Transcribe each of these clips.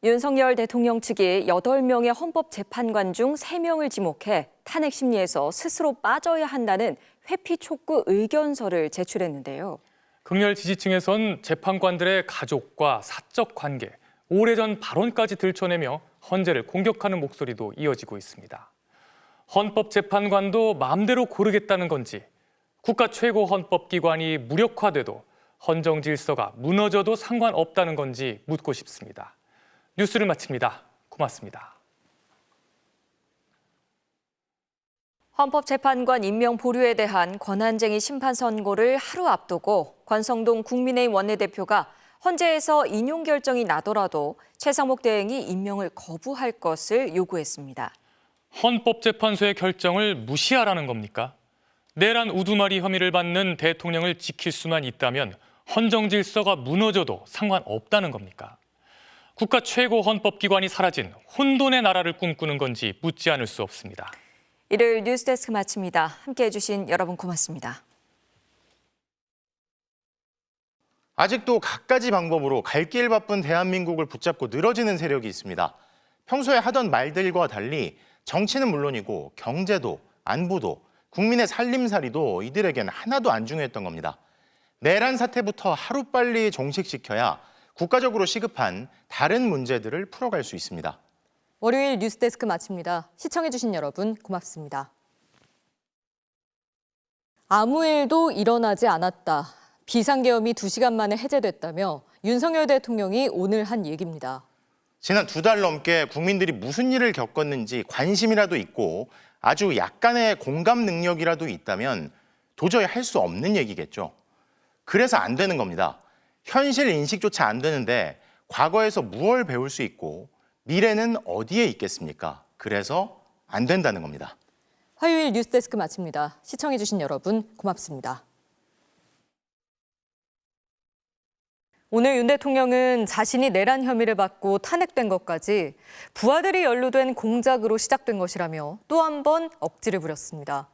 윤석열 대통령 측이 8명의 헌법재판관 중 3명을 지목해 탄핵 심리에서 스스로 빠져야 한다는 회피 촉구 의견서를 제출했는데요. 극렬 지지층에선 재판관들의 가족과 사적 관계, 오래전 발언까지 들춰내며 헌재를 공격하는 목소리도 이어지고 있습니다. 헌법재판관도 마음대로 고르겠다는 건지, 국가 최고 헌법기관이 무력화돼도 헌정 질서가 무너져도 상관없다는 건지 묻고 싶습니다. 뉴스를 마칩니다. 고맙습니다. 헌법재판관 임명 보류에 대한 권한쟁의 심판 선고를 하루 앞두고 권성동 국민의힘 원내대표가 헌재에서 인용 결정이 나더라도 최상목 대행이 임명을 거부할 것을 요구했습니다. 헌법재판소의 결정을 무시하라는 겁니까? 내란 우두머리 혐의를 받는 대통령을 지킬 수만 있다면 헌정 질서가 무너져도 상관없다는 겁니까? 국가 최고 헌법기관이 사라진 혼돈의 나라를 꿈꾸는 건지 묻지 않을 수 없습니다. 일요일 뉴스데스크 마칩니다. 함께해 주신 여러분 고맙습니다. 아직도 갖가지 방법으로 갈 길 바쁜 대한민국을 붙잡고 늘어지는 세력이 있습니다. 평소에 하던 말들과 달리 정치는 물론이고 경제도, 안보도, 국민의 살림살이도 이들에겐 하나도 안 중요했던 겁니다. 내란 사태부터 하루빨리 종식시켜야 국가적으로 시급한 다른 문제들을 풀어갈 수 있습니다. 월요일 뉴스데스크 마칩니다. 시청해주신 여러분 고맙습니다. 아무 일도 일어나지 않았다. 비상계엄이 2시간 만에 해제됐다며 윤석열 대통령이 오늘 한 얘기입니다. 지난 2달 넘게 국민들이 무슨 일을 겪었는지 관심이라도 있고 아주 약간의 공감 능력이라도 있다면 도저히 할 수 없는 얘기겠죠. 그래서 안 되는 겁니다. 현실 인식조차 안 되는데 과거에서 무엇을 배울 수 있고 미래는 어디에 있겠습니까? 그래서 안 된다는 겁니다. 화요일 뉴스데스크 마칩니다. 시청해주신 여러분 고맙습니다. 오늘 윤 대통령은 자신이 내란 혐의를 받고 탄핵된 것까지 부하들이 연루된 공작으로 시작된 것이라며 또 한 번 억지를 부렸습니다.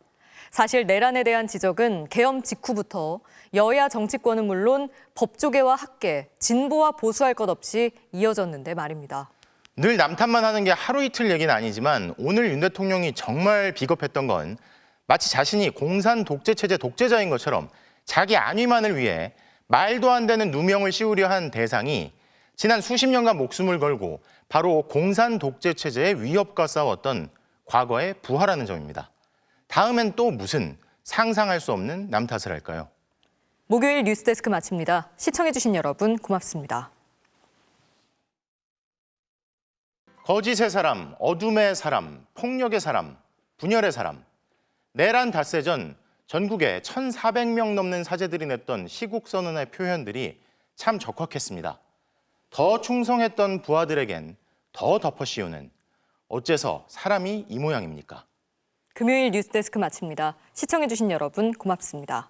사실 내란에 대한 지적은 계엄 직후부터 여야 정치권은 물론 법조계와 학계, 진보와 보수할 것 없이 이어졌는데 말입니다. 늘 남탓만 하는 게 하루 이틀 얘기는 아니지만 오늘 윤 대통령이 정말 비겁했던 건 마치 자신이 공산 독재체제 독재자인 것처럼 자기 안위만을 위해 말도 안 되는 누명을 씌우려 한 대상이 지난 수십 년간 목숨을 걸고 바로 공산 독재체제의 위협과 싸웠던 과거의 부하라는 점입니다. 다음엔 또 무슨 상상할 수 없는 남 탓을 할까요? 목요일 뉴스데스크 마칩니다. 시청해주신 여러분 고맙습니다. 거짓의 사람, 어둠의 사람, 폭력의 사람, 분열의 사람. 내란 닷새 전 전국에 1,400명 넘는 사제들이 냈던 시국선언의 표현들이 참 적확했습니다. 더 충성했던 부하들에겐 더 덮어씌우는 어째서 사람이 이 모양입니까? 금요일 뉴스데스크 마칩니다. 시청해주신 여러분 고맙습니다.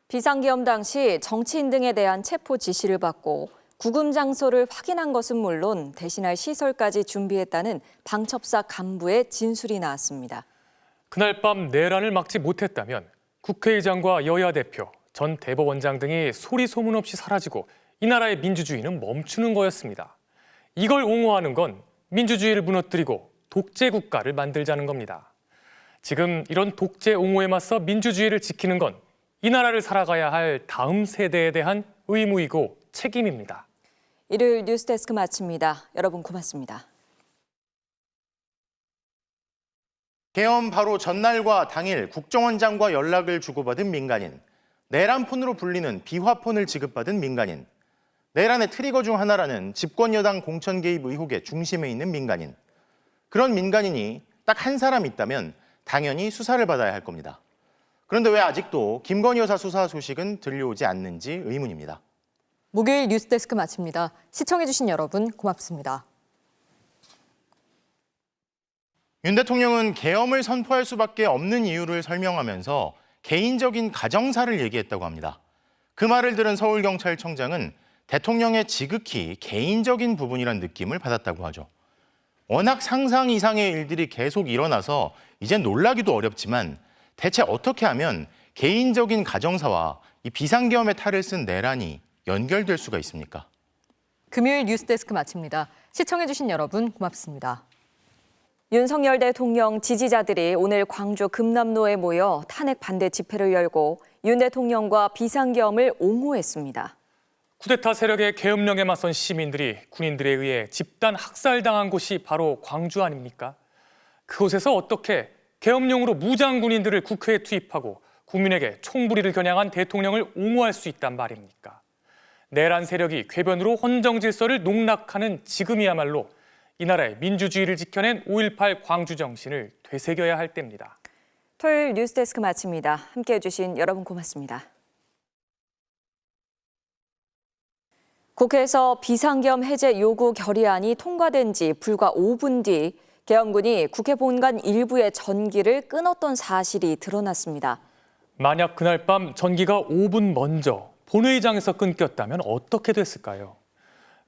비상계엄 당시 정치인 등에 대한 체포 지시를 받고 구금 장소를 확인한 것은 물론 대신할 시설까지 준비했다는 방첩사 간부의 진술이 나왔습니다. 그날 밤 내란을 막지 못했다면 국회의장과 여야 대표, 전 대법원장 등이 소리 소문 없이 사라지고 이 나라의 민주주의는 멈추는 거였습니다. 이걸 옹호하는 건 민주주의를 무너뜨리고 독재 국가를 만들자는 겁니다. 지금 이런 독재 옹호에 맞서 민주주의를 지키는 건 이 나라를 살아가야 할 다음 세대에 대한 의무이고 책임입니다. 일요일 뉴스데스크 마칩니다. 여러분 고맙습니다. 계엄 바로 전날과 당일 국정원장과 연락을 주고받은 민간인, 내란폰으로 불리는 비화폰을 지급받은 민간인, 내란의 트리거 중 하나라는 집권여당 공천 개입 의혹의 중심에 있는 민간인. 그런 민간인이 딱 한 사람 있다면 당연히 수사를 받아야 할 겁니다. 그런데 왜 아직도 김건희 여사 수사 소식은 들려오지 않는지 의문입니다. 목요일 뉴스데스크 마칩니다. 시청해주신 여러분 고맙습니다. 윤 대통령은 계엄을 선포할 수밖에 없는 이유를 설명하면서 개인적인 가정사를 얘기했다고 합니다. 그 말을 들은 서울경찰청장은 대통령의 지극히 개인적인 부분이란 느낌을 받았다고 하죠. 워낙 상상 이상의 일들이 계속 일어나서 이젠 놀라기도 어렵지만 대체 어떻게 하면 개인적인 가정사와 이 비상계엄의 탈을 쓴 내란이 연결될 수가 있습니까? 금요일 뉴스데스크 마칩니다. 시청해주신 여러분 고맙습니다. 윤석열 대통령 지지자들이 오늘 광주 금남로에 모여 탄핵 반대 집회를 열고 윤 대통령과 비상계엄을 옹호했습니다. 쿠데타 세력의 계엄령에 맞선 시민들이 군인들에 의해 집단 학살당한 곳이 바로 광주 아닙니까? 그곳에서 어떻게 계엄령으로 무장 군인들을 국회에 투입하고 국민에게 총부리를 겨냥한 대통령을 옹호할 수 있단 말입니까? 내란 세력이 궤변으로 헌정 질서를 농락하는 지금이야말로 이 나라의 민주주의를 지켜낸 5.18 광주 정신을 되새겨야 할 때입니다. 토요일 뉴스데스크 마칩니다. 함께해 주신 여러분 고맙습니다. 국회에서 비상계엄 해제 요구 결의안이 통과된 지 불과 5분 뒤 계엄군이 국회 본관 일부의 전기를 끊었던 사실이 드러났습니다. 만약 그날 밤 전기가 5분 먼저 본회의장에서 끊겼다면 어떻게 됐을까요?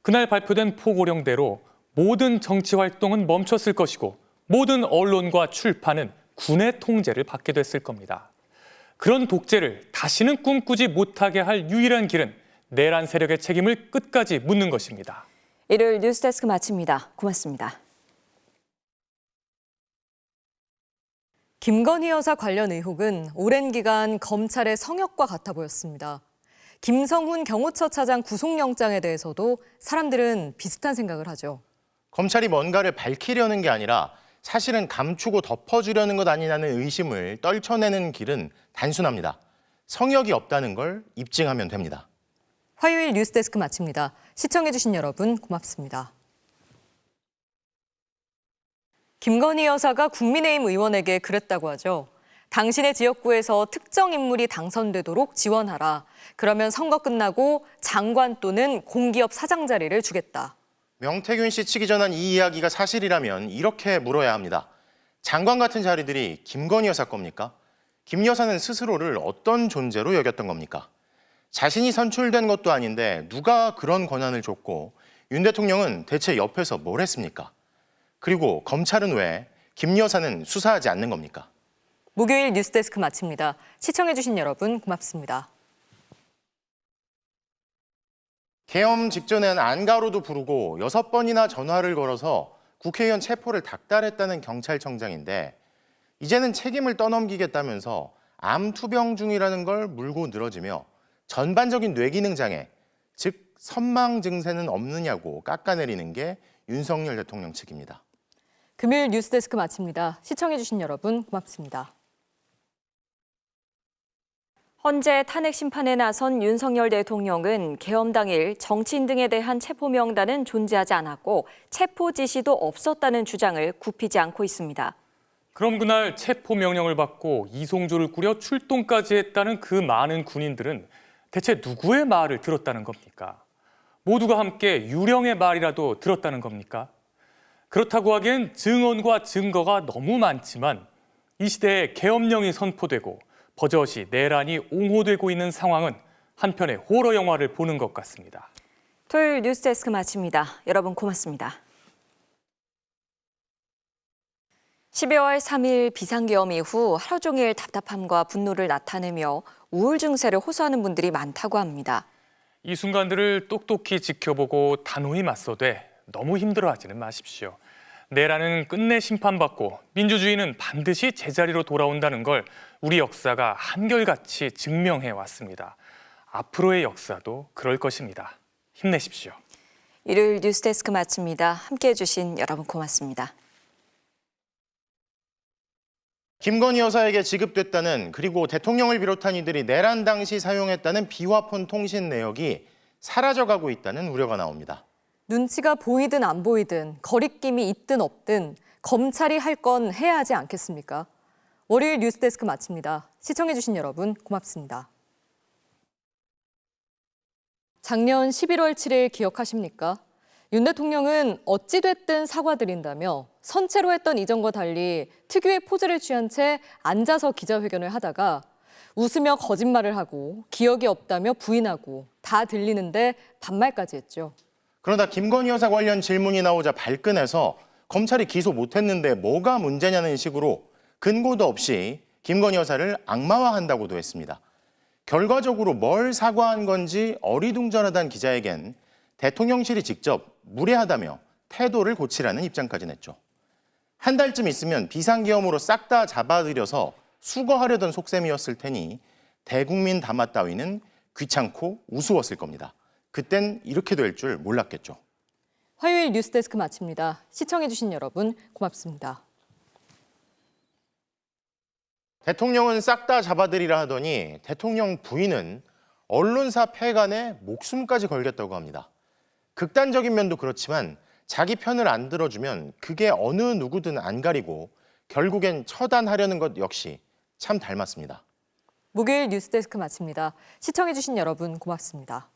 그날 발표된 포고령대로 모든 정치 활동은 멈췄을 것이고 모든 언론과 출판은 군의 통제를 받게 됐을 겁니다. 그런 독재를 다시는 꿈꾸지 못하게 할 유일한 길은 내란 세력의 책임을 끝까지 묻는 것입니다. 일요일 뉴스데스크 마칩니다. 고맙습니다. 김건희 여사 관련 의혹은 오랜 기간 검찰의 성역과 같아 보였습니다. 김성훈 경호처 차장 구속영장에 대해서도 사람들은 비슷한 생각을 하죠. 검찰이 뭔가를 밝히려는 게 아니라 사실은 감추고 덮어주려는 것 아니냐는 의심을 떨쳐내는 길은 단순합니다. 성역이 없다는 걸 입증하면 됩니다. 화요일 뉴스데스크 마칩니다. 시청해주신 여러분 고맙습니다. 김건희 여사가 국민의힘 의원에게 그랬다고 하죠. 당신의 지역구에서 특정 인물이 당선되도록 지원하라. 그러면 선거 끝나고 장관 또는 공기업 사장 자리를 주겠다. 명태균 씨 측이 전한 이 이야기가 사실이라면 이렇게 물어야 합니다. 장관 같은 자리들이 김건희 여사 겁니까? 김 여사는 스스로를 어떤 존재로 여겼던 겁니까? 자신이 선출된 것도 아닌데 누가 그런 권한을 줬고 윤 대통령은 대체 옆에서 뭘 했습니까? 그리고 검찰은 왜 김 여사는 수사하지 않는 겁니까? 목요일 뉴스데스크 마칩니다. 시청해주신 여러분 고맙습니다. 계엄 직전엔 안가로도 부르고 6번이나 전화를 걸어서 국회의원 체포를 닥달했다는 경찰청장인데 이제는 책임을 떠넘기겠다면서 암 투병 중이라는 걸 물고 늘어지며 전반적인 뇌기능 장애, 즉 선망 증세는 없느냐고 깎아내리는 게 윤석열 대통령 측입니다. 금요일 뉴스데스크 마칩니다. 시청해주신 여러분 고맙습니다. 헌재 탄핵 심판에 나선 윤석열 대통령은 계엄 당일 정치인 등에 대한 체포 명단은 존재하지 않았고 체포 지시도 없었다는 주장을 굽히지 않고 있습니다. 그럼 그날 체포 명령을 받고 이송조를 꾸려 출동까지 했다는 그 많은 군인들은 대체 누구의 말을 들었다는 겁니까? 모두가 함께 유령의 말이라도 들었다는 겁니까? 그렇다고 하기엔 증언과 증거가 너무 많지만 이 시대에 계엄령이 선포되고 버젓이 내란이 옹호되고 있는 상황은 한편의 호러 영화를 보는 것 같습니다. 토요일 뉴스데스크 마칩니다. 여러분 고맙습니다. 12월 3일 비상계엄 이후 하루 종일 답답함과 분노를 나타내며 우울 증세를 호소하는 분들이 많다고 합니다. 이 순간들을 똑똑히 지켜보고 단호히 맞서되 너무 힘들어하지는 마십시오. 내란은 끝내 심판받고 민주주의는 반드시 제자리로 돌아온다는 걸 우리 역사가 한결같이 증명해 왔습니다. 앞으로의 역사도 그럴 것입니다. 힘내십시오. 일요일 뉴스데스크 마칩니다. 함께해 주신 여러분 고맙습니다. 김건희 여사에게 지급됐다는 그리고 대통령을 비롯한 이들이 내란 당시 사용했다는 비화폰 통신 내역이 사라져가고 있다는 우려가 나옵니다. 눈치가 보이든 안 보이든 거리낌이 있든 없든 검찰이 할 건 해야 하지 않겠습니까? 월요일 뉴스데스크 마칩니다. 시청해주신 여러분 고맙습니다. 작년 11월 7일 기억하십니까? 윤 대통령은 어찌됐든 사과드린다며 선체로 했던 이전과 달리 특유의 포즈를 취한 채 앉아서 기자회견을 하다가 웃으며 거짓말을 하고 기억이 없다며 부인하고 다 들리는데 반말까지 했죠. 그러다 김건희 여사 관련 질문이 나오자 발끈해서 검찰이 기소 못했는데 뭐가 문제냐는 식으로 근거도 없이 김건희 여사를 악마화한다고도 했습니다. 결과적으로 뭘 사과한 건지 어리둥절하다는 기자에겐 대통령실이 직접 무례하다며 태도를 고치라는 입장까지 냈죠. 한 달쯤 있으면 비상계엄으로 싹 다 잡아들여서 수거하려던 속셈이었을 테니 대국민 담화 따위는 귀찮고 우스웠을 겁니다. 그땐 이렇게 될 줄 몰랐겠죠. 화요일 뉴스데스크 마칩니다. 시청해주신 여러분 고맙습니다. 대통령은 싹 다 잡아들이라 하더니 대통령 부인은 언론사 폐간에 목숨까지 걸겠다고 합니다. 극단적인 면도 그렇지만 자기 편을 안 들어주면 그게 어느 누구든 안 가리고 결국엔 처단하려는 것 역시 참 닮았습니다. 목요일 뉴스데스크 마칩니다. 시청해주신 여러분 고맙습니다.